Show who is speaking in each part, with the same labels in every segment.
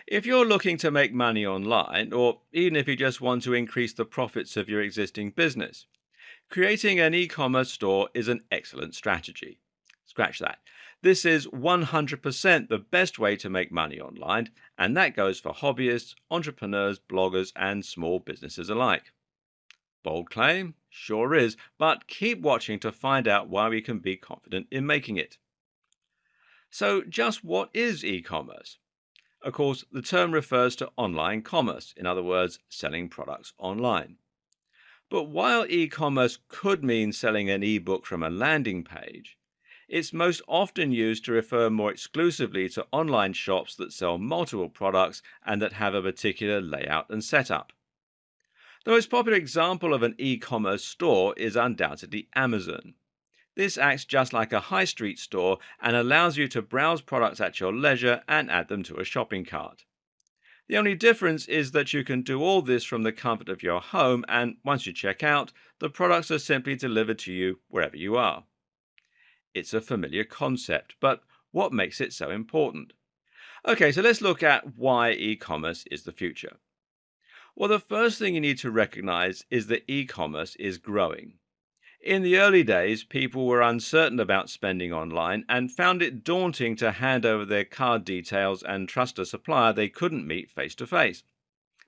Speaker 1: If you're looking to make money online, or even if you just want to increase the profits of your existing business, creating an e commerce store is an excellent strategy. Scratch that. This is 100% the best way to make money online, and that goes for hobbyists, entrepreneurs, bloggers, and small businesses alike. Bold claim? Sure is, but keep watching to find out why we can be confident in making it. So, just what is e commerce? Of course, the term refers to online commerce, in other words, selling products online. But while e commerce could mean selling an ebook from a landing page, it's most often used to refer more exclusively to online shops that sell multiple products and that have a particular layout and setup. The most popular example of an e commerce store is undoubtedly Amazon. This acts just like a high street store and allows you to browse products at your leisure and add them to a shopping cart. The only difference is that you can do all this from the comfort of your home, and once you check out, the products are simply delivered to you wherever you are. It's a familiar concept, but what makes it so important? Okay, so let's look at why e commerce is the future. Well, the first thing you need to recognize is that e commerce is growing. In the early days, people were uncertain about spending online and found it daunting to hand over their card details and trust a supplier they couldn't meet face to face.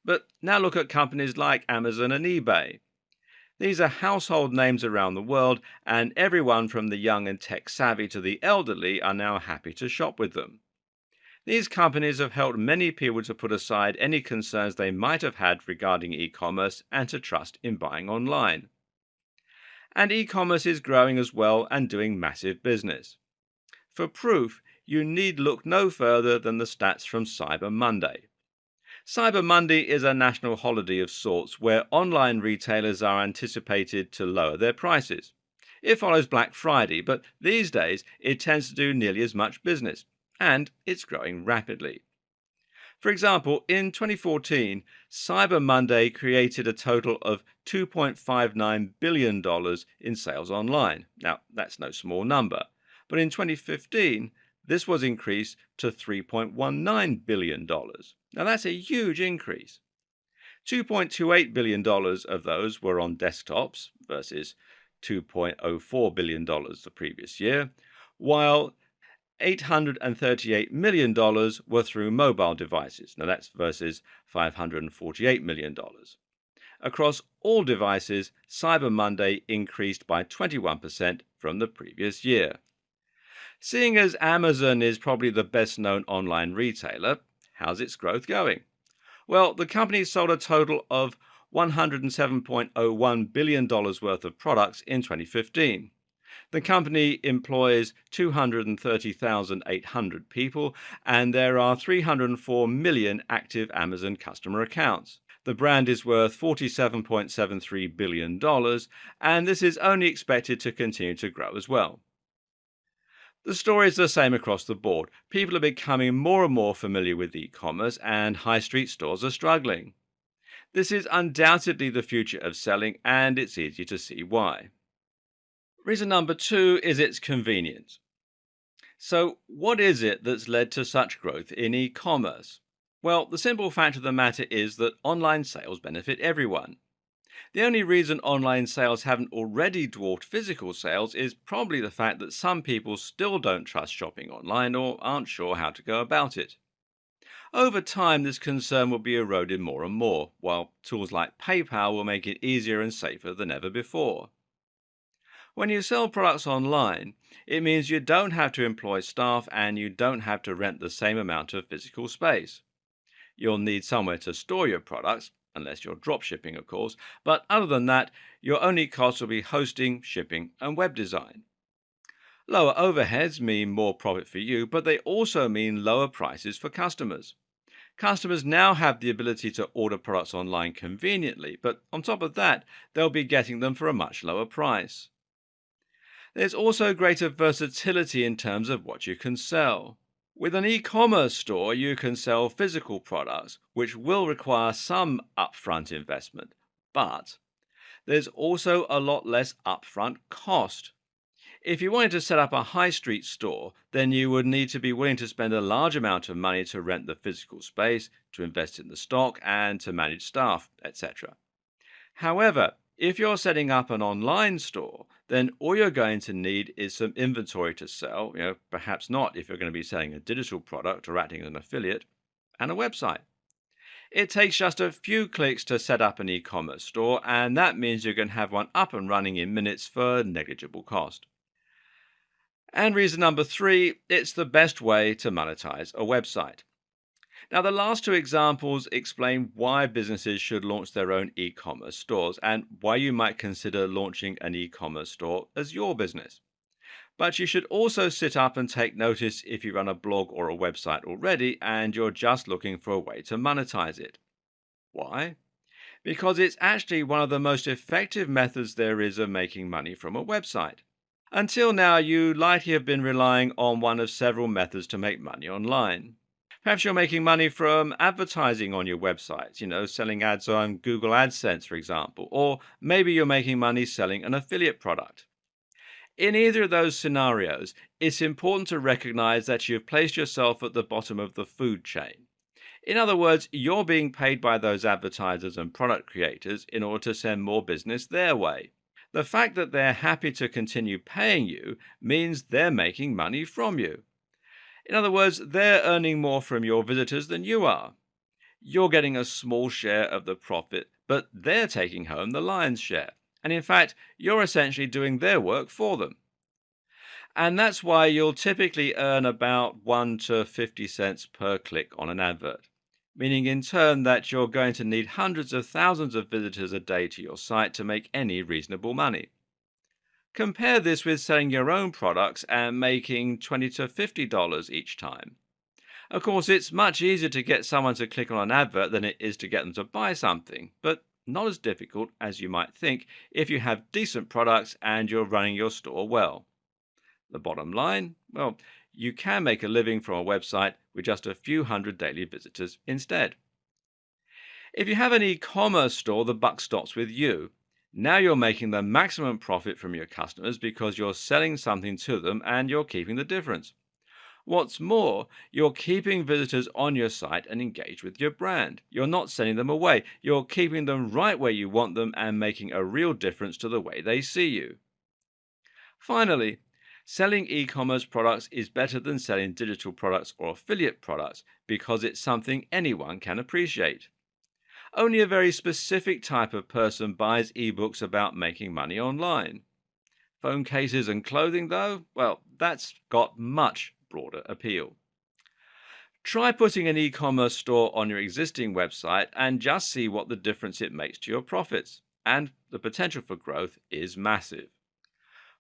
Speaker 1: But now look at companies like Amazon and eBay. These are household names around the world, and everyone from the young and tech savvy to the elderly are now happy to shop with them. These companies have helped many people to put aside any concerns they might have had regarding e commerce and to trust in buying online. And e commerce is growing as well and doing massive business. For proof, you need look no further than the stats from Cyber Monday. Cyber Monday is a national holiday of sorts where online retailers are anticipated to lower their prices. It follows Black Friday, but these days it tends to do nearly as much business, and it's growing rapidly. For example, in 2014, Cyber Monday created a total of $2.59 billion in sales online. Now, that's no small number, but in 2015, this was increased to $3.19 billion. Now, that's a huge increase. $2.28 billion of those were on desktops versus $2.04 billion the previous year, while $838 million were through mobile devices. Now that's versus $548 million. Across all devices, Cyber Monday increased by 21% from the previous year. Seeing as Amazon is probably the best known online retailer, how's its growth going? Well, the company sold a total of $107.01 billion worth of products in 2015. The company employs 230,800 people, and there are 304 million active Amazon customer accounts. The brand is worth $47.73 billion, and this is only expected to continue to grow as well. The story is the same across the board. People are becoming more and more familiar with e-commerce, and high street stores are struggling. This is undoubtedly the future of selling, and it's easy to see why. Reason number two is its convenience. So, what is it that's led to such growth in e-commerce? Well, the simple fact of the matter is that online sales benefit everyone. The only reason online sales haven't already dwarfed physical sales is probably the fact that some people still don't trust shopping online or aren't sure how to go about it. Over time, this concern will be eroded more and more, while tools like PayPal will make it easier and safer than ever before. When you sell products online, it means you don't have to employ staff and you don't have to rent the same amount of physical space. You'll need somewhere to store your products, unless you're drop shipping, of course, but other than that, your only cost will be hosting, shipping, and web design. Lower overheads mean more profit for you, but they also mean lower prices for customers. Customers now have the ability to order products online conveniently, but on top of that, they'll be getting them for a much lower price. There's also greater versatility in terms of what you can sell. With an e-commerce store, you can sell physical products, which will require some upfront investment, but there's also a lot less upfront cost. If you wanted to set up a high street store, then you would need to be willing to spend a large amount of money to rent the physical space, to invest in the stock, and to manage staff, etc. However, if you're setting up an online store, then all you're going to need is some inventory to sell, perhaps not if you're going to be selling a digital product or acting as an affiliate, and a website. It takes just a few clicks to set up an e-commerce store, and that means you can have one up and running in minutes for negligible cost. And reason number three, it's the best way to monetize a website. Now, the last two examples explain why businesses should launch their own e commerce stores and why you might consider launching an e commerce store as your business. But you should also sit up and take notice if you run a blog or a website already and you're just looking for a way to monetize it. Why? Because it's actually one of the most effective methods there is of making money from a website. Until now, you likely have been relying on one of several methods to make money online. Perhaps you're making money from advertising on your website, selling ads on Google AdSense, for example, or maybe you're making money selling an affiliate product. In either of those scenarios, it's important to recognize that you've placed yourself at the bottom of the food chain. In other words, you're being paid by those advertisers and product creators in order to send more business their way. The fact that they're happy to continue paying you means they're making money from you. In other words, they're earning more from your visitors than you are. You're getting a small share of the profit, but they're taking home the lion's share. And in fact, you're essentially doing their work for them. And that's why you'll typically earn about 1 to 50 cents per click on an advert, meaning in turn that you're going to need hundreds of thousands of visitors a day to your site to make any reasonable money. Compare this with selling your own products and making $20 to $50 each time. Of course, it's much easier to get someone to click on an advert than it is to get them to buy something, but not as difficult as you might think if you have decent products and you're running your store well. The bottom line? Well, you can make a living from a website with just a few hundred daily visitors instead. If you have an e-commerce store, the buck stops with you. Now you're making the maximum profit from your customers because you're selling something to them and you're keeping the difference. What's more, you're keeping visitors on your site and engaged with your brand. You're not sending them away. You're keeping them right where you want them and making a real difference to the way they see you. Finally, selling e-commerce products is better than selling digital products or affiliate products because it's something anyone can appreciate. Only a very specific type of person buys ebooks about making money online. Phone cases and clothing, though, well, that's got much broader appeal. Try putting an e-commerce store on your existing website and just see what the difference it makes to your profits. And the potential for growth is massive.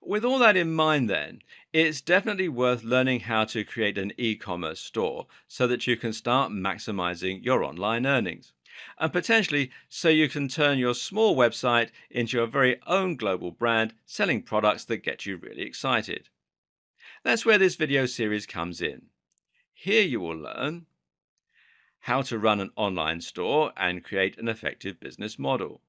Speaker 1: With all that in mind, then, it's definitely worth learning how to create an e-commerce store so that you can start maximizing your online earnings. And potentially so you can turn your small website into your very own global brand selling products that get you really excited. That's where this video series comes in. Here you will learn how to run an online store and create an effective business model,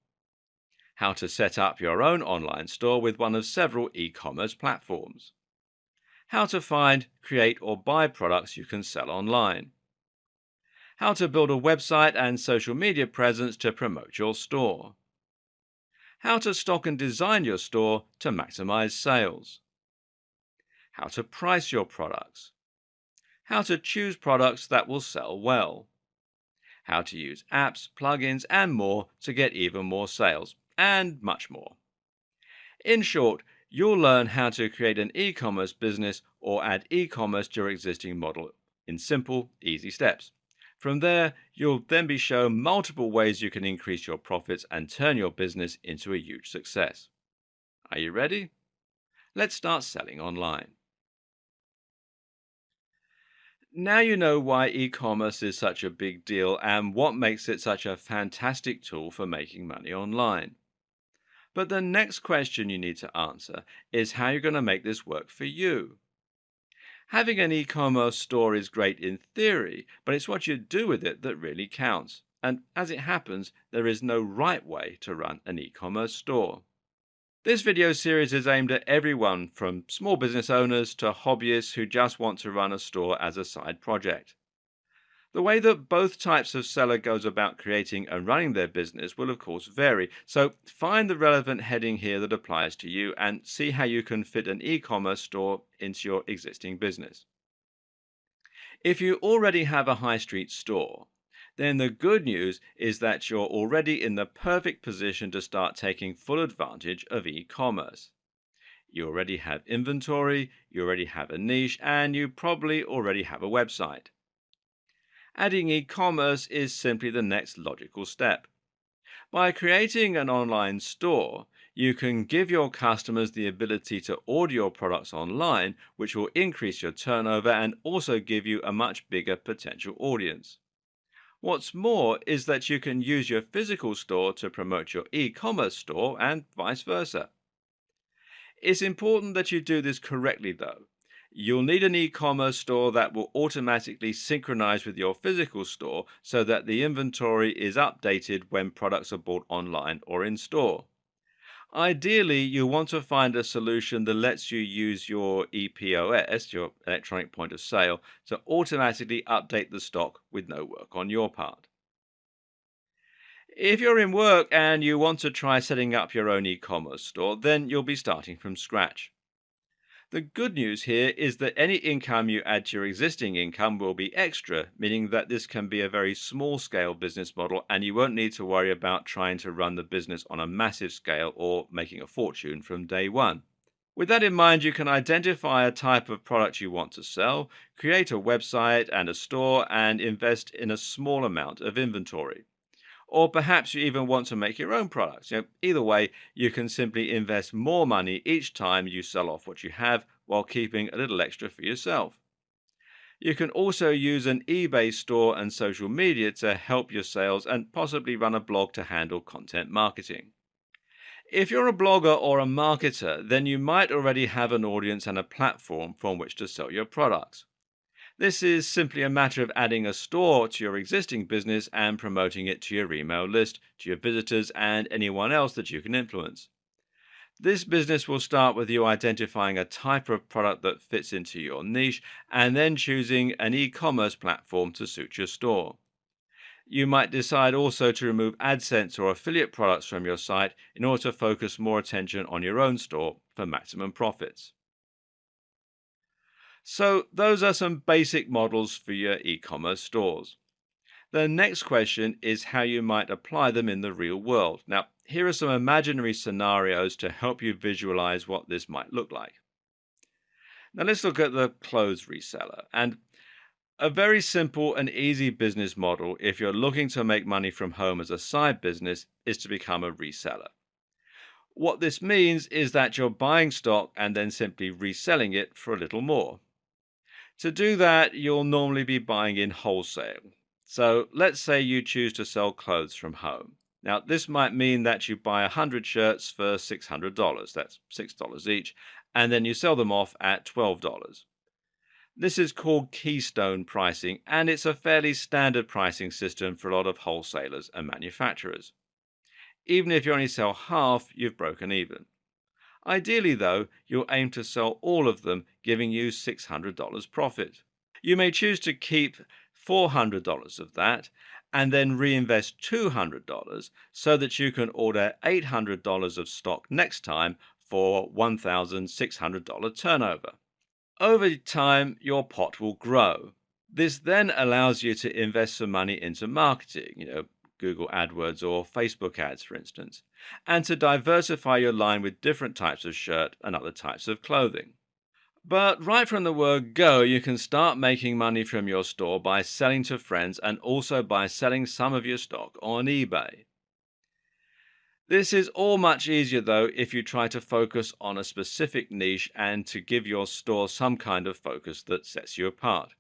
Speaker 1: how to set up your own online store with one of several e-commerce platforms, how to find, create, or buy products you can sell online, how to build a website and social media presence to promote your store, how to stock and design your store to maximize sales, how to price your products, how to choose products that will sell well, how to use apps, plugins, and more to get even more sales, and much more. In short, you'll learn how to create an e-commerce business or add e-commerce to your existing model in simple, easy steps. From there, you'll then be shown multiple ways you can increase your profits and turn your business into a huge success. Are you ready? Let's start selling online. Now you know why e-commerce is such a big deal and what makes it such a fantastic tool for making money online. But the next question you need to answer is how you're going to make this work for you. Having an e-commerce store is great in theory, but it's what you do with it that really counts. And as it happens, there is no right way to run an e-commerce store. This video series is aimed at everyone from small business owners to hobbyists who just want to run a store as a side project. The way that both types of seller goes about creating and running their business will of course vary, so find the relevant heading here that applies to you and see how you can fit an e-commerce store into your existing business. If you already have a high street store, then the good news is that you're already in the perfect position to start taking full advantage of e-commerce. You already have inventory, you already have a niche, and you probably already have a website. Adding e-commerce is simply the next logical step. By creating an online store, you can give your customers the ability to order your products online, which will increase your turnover and also give you a much bigger potential audience. What's more is that you can use your physical store to promote your e-commerce store and vice versa. It's important that you do this correctly though. You'll need an e-commerce store that will automatically synchronize with your physical store so that the inventory is updated when products are bought online or in store. Ideally, you want to find a solution that lets you use your EPOS, your electronic point of sale, to automatically update the stock with no work on your part. If you're in work and you want to try setting up your own e-commerce store, then you'll be starting from scratch. The good news here is that any income you add to your existing income will be extra, meaning that this can be a very small scale business model and you won't need to worry about trying to run the business on a massive scale or making a fortune from day one. With that in mind, you can identify a type of product you want to sell, create a website and a store, and invest in a small amount of inventory. Or perhaps you even want to make your own products. Either way, you can simply invest more money each time you sell off what you have while keeping a little extra for yourself. You can also use an eBay store and social media to help your sales and possibly run a blog to handle content marketing. If you're a blogger or a marketer, then you might already have an audience and a platform from which to sell your products. This is simply a matter of adding a store to your existing business and promoting it to your email list, to your visitors, and anyone else that you can influence. This business will start with you identifying a type of product that fits into your niche and then choosing an e-commerce platform to suit your store. You might decide also to remove AdSense or affiliate products from your site in order to focus more attention on your own store for maximum profits. So those are some basic models for your e-commerce stores. The next question is how you might apply them in the real world. Now, here are some imaginary scenarios to help you visualize what this might look like. Now, let's look at the clothes reseller. And a very simple and easy business model, if you're looking to make money from home as a side business, is to become a reseller. What this means is that you're buying stock and then simply reselling it for a little more. To do that, you'll normally be buying in wholesale. So let's say you choose to sell clothes from home. Now, this might mean that you buy 100 shirts for $600, that's $6 each, and then you sell them off at $12. This is called keystone pricing, and it's a fairly standard pricing system for a lot of wholesalers and manufacturers. Even if you only sell half, you've broken even. Ideally, though, you'll aim to sell all of them, giving you $600 profit. You may choose to keep $400 of that and then reinvest $200 so that you can order $800 of stock next time for $1,600 turnover. Over time, your pot will grow. This then allows you to invest some money into marketing, Google AdWords or Facebook ads, for instance, and to diversify your line with different types of shirt and other types of clothing. But right from the word go, you can start making money from your store by selling to friends and also by selling some of your stock on eBay. This is all much easier though if you try to focus on a specific niche and to give your store some kind of focus that sets you apart.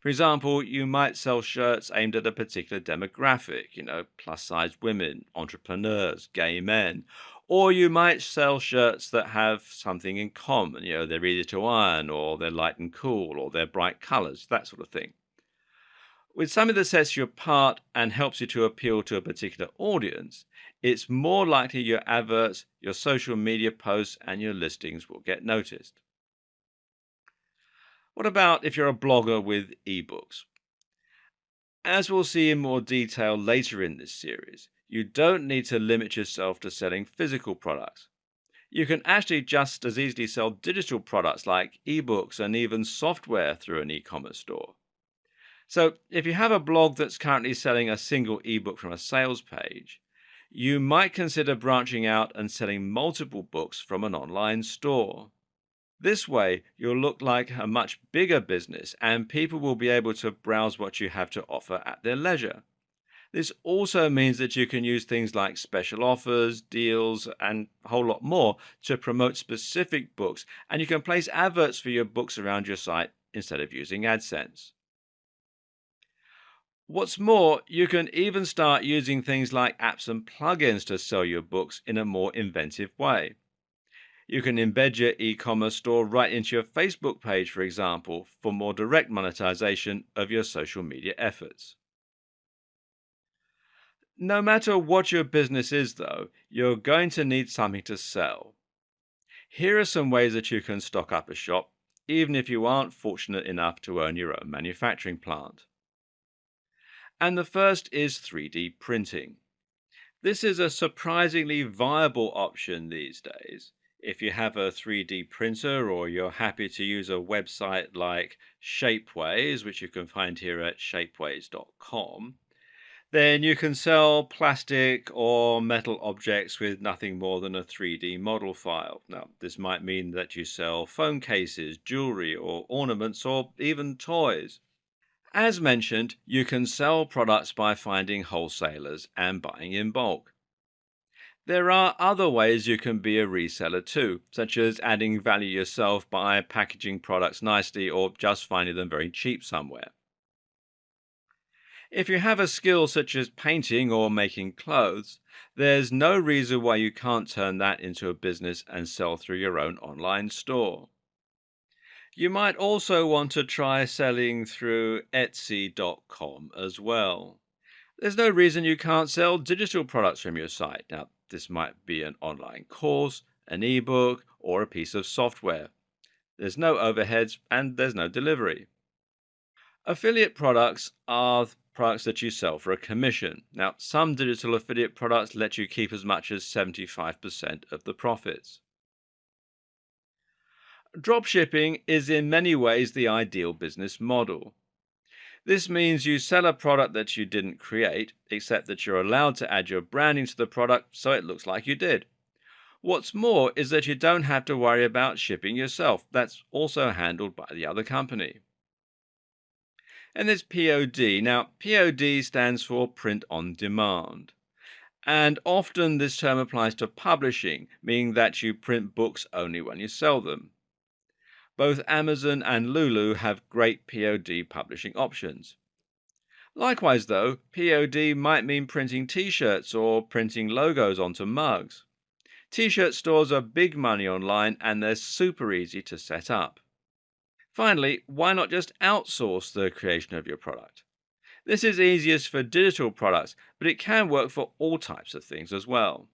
Speaker 1: For example, you might sell shirts aimed at a particular demographic, plus size women, entrepreneurs, gay men. Or you might sell shirts that have something in common, they're easy to iron, or they're light and cool, or they're bright colors, that sort of thing. With something that sets you apart and helps you to appeal to a particular audience, it's more likely your adverts, your social media posts, and your listings will get noticed. What about if you're a blogger with ebooks? As we'll see in more detail later in this series, you don't need to limit yourself to selling physical products. You can actually just as easily sell digital products like ebooks and even software through an e-commerce store. So, if you have a blog that's currently selling a single ebook from a sales page, you might consider branching out and selling multiple books from an online store. This way, you'll look like a much bigger business and people will be able to browse what you have to offer at their leisure. This also means that you can use things like special offers, deals, and a whole lot more to promote specific books, and you can place adverts for your books around your site instead of using AdSense. What's more, you can even start using things like apps and plugins to sell your books in a more inventive way. You can embed your e-commerce store right into your Facebook page, for example, for more direct monetization of your social media efforts. No matter what your business is, though, you're going to need something to sell. Here are some ways that you can stock up a shop, even if you aren't fortunate enough to own your own manufacturing plant. And the first is 3D printing. This is a surprisingly viable option these days. If you have a 3D printer or you're happy to use a website like Shapeways, which you can find here at shapeways.com, then you can sell plastic or metal objects with nothing more than a 3D model file. Now, this might mean that you sell phone cases, jewelry, or ornaments, or even toys. As mentioned, you can sell products by finding wholesalers and buying in bulk. There are other ways you can be a reseller too, such as adding value yourself by packaging products nicely or just finding them very cheap somewhere. If you have a skill such as painting or making clothes, there's no reason why you can't turn that into a business and sell through your own online store. You might also want to try selling through Etsy.com as well. There's no reason you can't sell digital products from your site. Now, this might be an online course, an ebook, or a piece of software. There's no overheads and there's no delivery. Affiliate products are products that you sell for a commission. Now, some digital affiliate products let you keep as much as 75% of the profits. Dropshipping is in many ways the ideal business model. This means you sell a product that you didn't create, except that you're allowed to add your branding to the product so it looks like you did. What's more is that you don't have to worry about shipping yourself. That's also handled by the other company. And there's POD. Now, POD stands for print on demand. And often this term applies to publishing, meaning that you print books only when you sell them. Both Amazon and Lulu have great POD publishing options. Likewise, though, POD might mean printing t-shirts or printing logos onto mugs. T-shirt stores are big money online and they're super easy to set up. Finally, why not just outsource the creation of your product? This is easiest for digital products, but it can work for all types of things as well.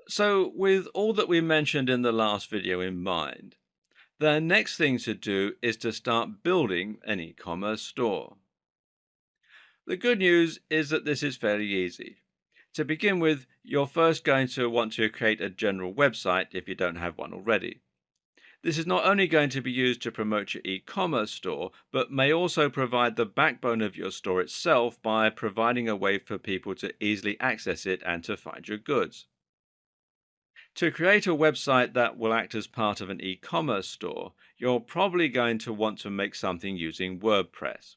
Speaker 1: So, with all that we mentioned in the last video in mind, the next thing to do is to start building an e-commerce store. The good news is that this is fairly easy. To begin with, you're first going to want to create a general website if you don't have one already. This is not only going to be used to promote your e-commerce store, but may also provide the backbone of your store itself by providing a way for people to easily access it and to find your goods. To create a website that will act as part of an e-commerce store, you're probably going to want to make something using WordPress.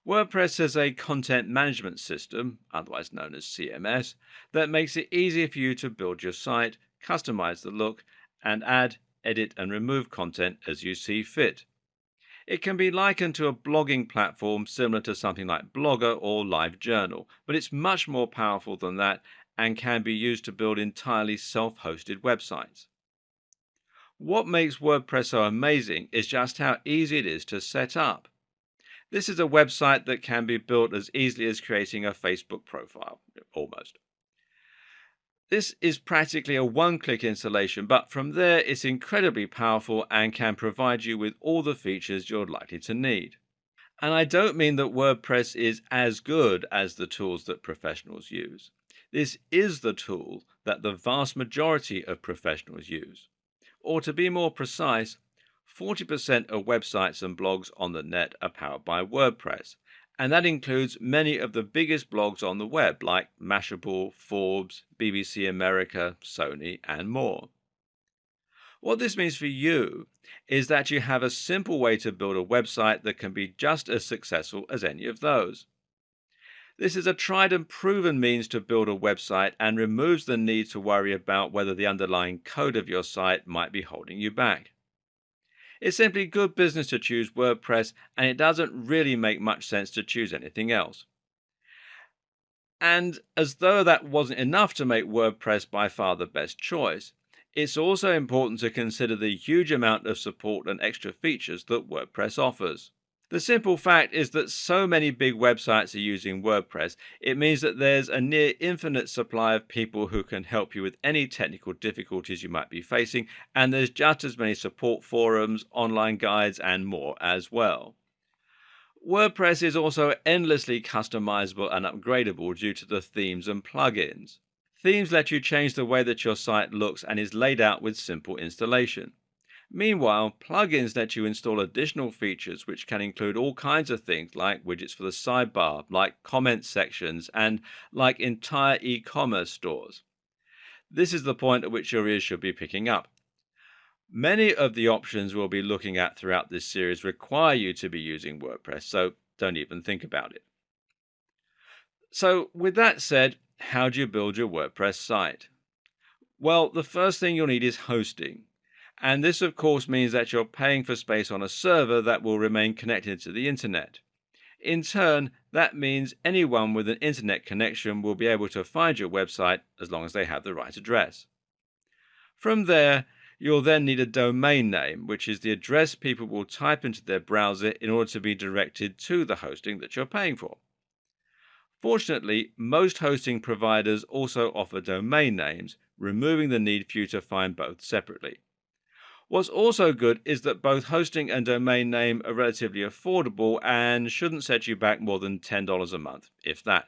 Speaker 1: WordPress is a content management system, otherwise known as CMS, that makes it easy for you to build your site, customize the look, and add, edit, and remove content as you see fit. It can be likened to a blogging platform similar to something like Blogger or LiveJournal, but it's much more powerful than that and can be used to build entirely self-hosted websites. What makes WordPress so amazing is just how easy it is to set up. This is a website that can be built as easily as creating a Facebook profile, almost. This is practically a one-click installation, but from there it's incredibly powerful and can provide you with all the features you're likely to need. And I don't mean that WordPress is as good as the tools that professionals use. This is the tool that the vast majority of professionals use. Or to be more precise, 40% of websites and blogs on the net are powered by WordPress. And that includes many of the biggest blogs on the web like Mashable, Forbes, BBC America, Sony, and more. What this means for you is that you have a simple way to build a website that can be just as successful as any of those. This is a tried and proven means to build a website and removes the need to worry about whether the underlying code of your site might be holding you back. It's simply good business to choose WordPress, and it doesn't really make much sense to choose anything else. And as though that wasn't enough to make WordPress by far the best choice, it's also important to consider the huge amount of support and extra features that WordPress offers. The simple fact is that so many big websites are using WordPress, it means that there's a near infinite supply of people who can help you with any technical difficulties you might be facing, and there's just as many support forums, online guides, and more as well. WordPress is also endlessly customizable and upgradable due to the themes and plugins. Themes let you change the way that your site looks and is laid out with simple installation. Meanwhile, plugins let you install additional features which can include all kinds of things like widgets for the sidebar, like comment sections, and like entire e-commerce stores. This is the point at which your ears should be picking up. Many of the options we'll be looking at throughout this series require you to be using WordPress, so don't even think about it. So, with that said, how do you build your WordPress site? Well, the first thing you'll need is hosting. And this, of course, means that you're paying for space on a server that will remain connected to the internet. In turn, that means anyone with an internet connection will be able to find your website as long as they have the right address. From there, you'll then need a domain name, which is the address people will type into their browser in order to be directed to the hosting that you're paying for. Fortunately, most hosting providers also offer domain names, removing the need for you to find both separately. What's also good is that both hosting and domain name are relatively affordable and shouldn't set you back more than $10 a month, if that.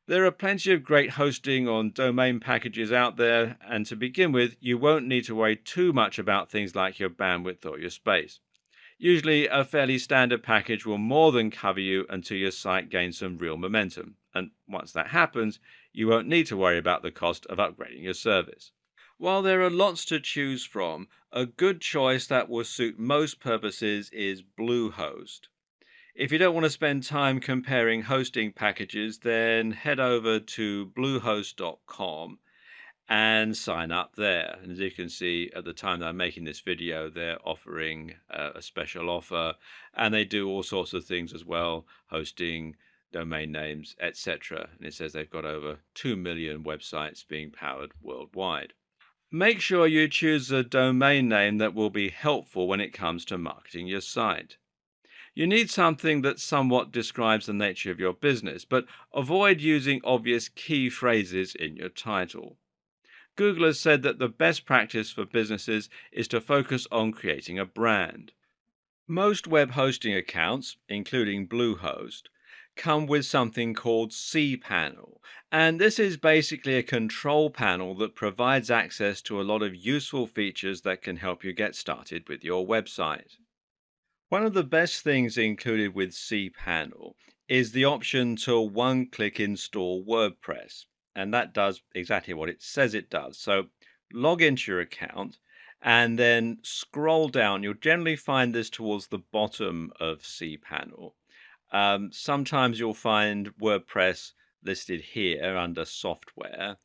Speaker 1: There are plenty of great hosting on domain packages out there, and to begin with, you won't need to worry too much about things like your bandwidth or your space. Usually, a fairly standard package will more than cover you until your site gains some real momentum, and once that happens, you won't need to worry about the cost of upgrading your service. While there are lots to choose from, a good choice that will suit most purposes is Bluehost. If you don't want to spend time comparing hosting packages, then head over to bluehost.com and sign up there. And as you can see, at the time that I'm making this video, they're offering a special offer, and they do all sorts of things as well, hosting, domain names, etc. And it says they've got over 2 million websites being powered worldwide. Make sure you choose a domain name that will be helpful when it comes to marketing your site. You need something that somewhat describes the nature of your business, but avoid using obvious key phrases in your title. Google has said that the best practice for businesses is to focus on creating a brand. Most web hosting accounts, including Bluehost, come with something called cPanel, and this is basically a control panel that provides access to a lot of useful features that can help you get started with your website. One of the best things included with cPanel is the option to one-click install WordPress, and that does exactly what it says it does. So log into your account and then scroll down. You'll generally find this towards the bottom of cPanel. Sometimes you'll find WordPress listed here under software.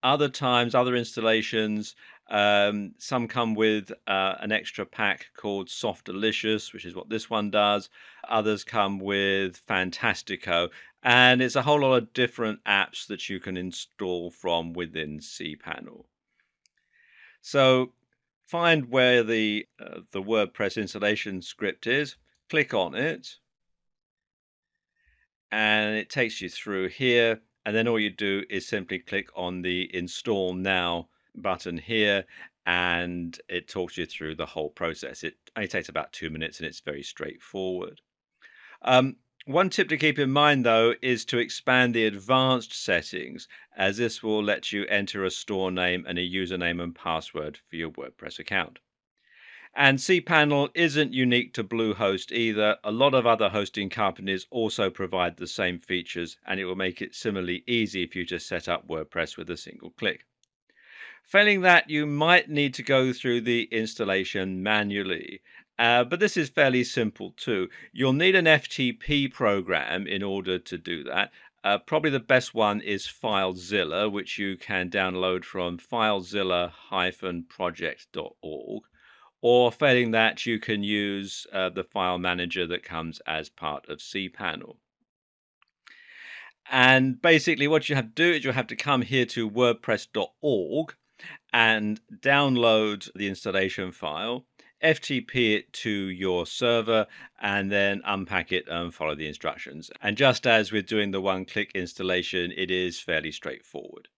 Speaker 1: Other times, other installations, some come with an extra pack called Soft Delicious, which is what this one does. Others come with Fantastico, and it's a whole lot of different apps that you can install from within cPanel. So find where the WordPress installation script is, Click on it, and it takes you through here. And then all you do is simply click on the Install Now button here, and it talks you through the whole process. It only takes about 2 minutes, and it's very straightforward. Um, One tip to keep in mind, though, is to expand the advanced settings, as this will let you enter a store name and a username and password for your WordPress account. And cPanel isn't unique to Bluehost either. A lot of other hosting companies also provide the same features, and it will make it similarly easy for you to set up WordPress with a single click. Failing that, you might need to go through the installation manually. But this is fairly simple too. You'll need an FTP program in order to do that. Probably the best one is FileZilla, which you can download from filezilla-project.org. Or failing that, you can use the file manager that comes as part of cPanel. And basically, what you have to do is you have to come here to wordpress.org and download the installation file, FTP it to your server, and then unpack it and follow the instructions. And just as with doing the one-click installation, it is fairly straightforward.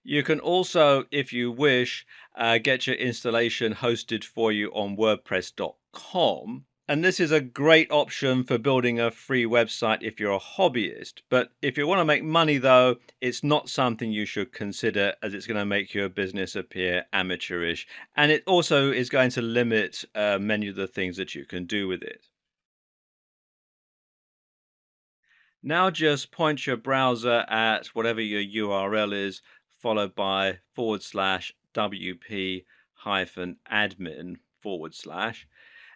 Speaker 1: You can also, if you wish, get your installation hosted for you on WordPress.com. And this is a great option for building a free website if you're a hobbyist. But if you want to make money, though, it's not something you should consider, as it's going to make your business appear amateurish. And it also is going to limit many of the things that you can do with it. Now just point your browser at whatever your URL is, followed by /wp admin /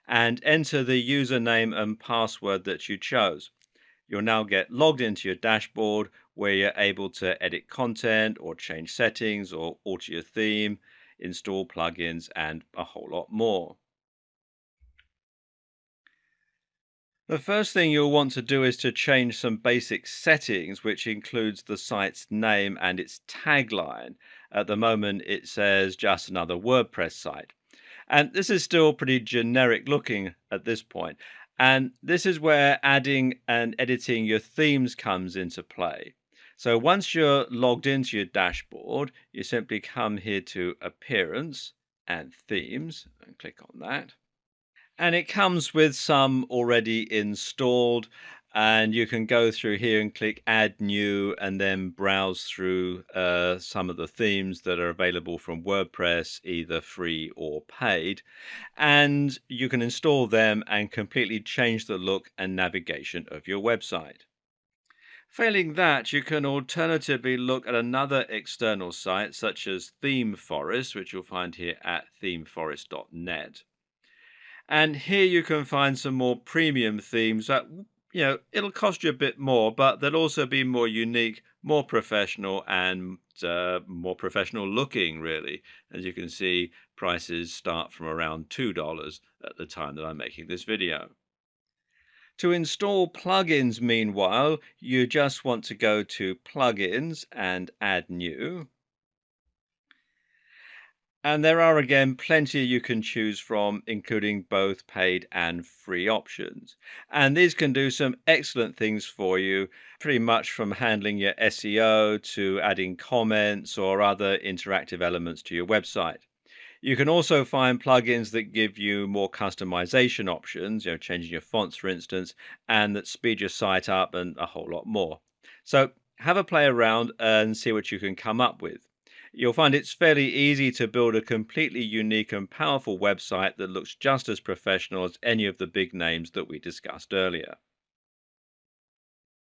Speaker 1: and enter the username and password that you chose. You'll now get logged into your dashboard where you're able to edit content or change settings or alter your theme, install plugins, and a whole lot more. The first thing you'll want to do is to change some basic settings, which includes the site's name and its tagline. At the moment, it says just another WordPress site. And this is still pretty generic looking at this point. And this is where adding and editing your themes comes into play. So once you're logged into your dashboard, you simply come here to Appearance and Themes and click on that. And it comes with some already installed, and you can go through here and click Add New and then browse through some of the themes that are available from WordPress, either free or paid. And you can install them and completely change the look and navigation of your website. Failing that, you can alternatively look at another external site such as ThemeForest, which you'll find here at themeforest.net. And here you can find some more premium themes that, it'll cost you a bit more, but they'll also be more unique, more professional, and more professional looking, really. As you can see, prices start from around $2 at the time that I'm making this video. To install plugins, meanwhile, you just want to go to Plugins and Add New. And there are again plenty you can choose from, including both paid and free options. And these can do some excellent things for you, pretty much from handling your SEO to adding comments or other interactive elements to your website. You can also find plugins that give you more customization options, changing your fonts, for instance, and that speed your site up and a whole lot more. So have a play around and see what you can come up with. You'll find it's fairly easy to build a completely unique and powerful website that looks just as professional as any of the big names that we discussed earlier.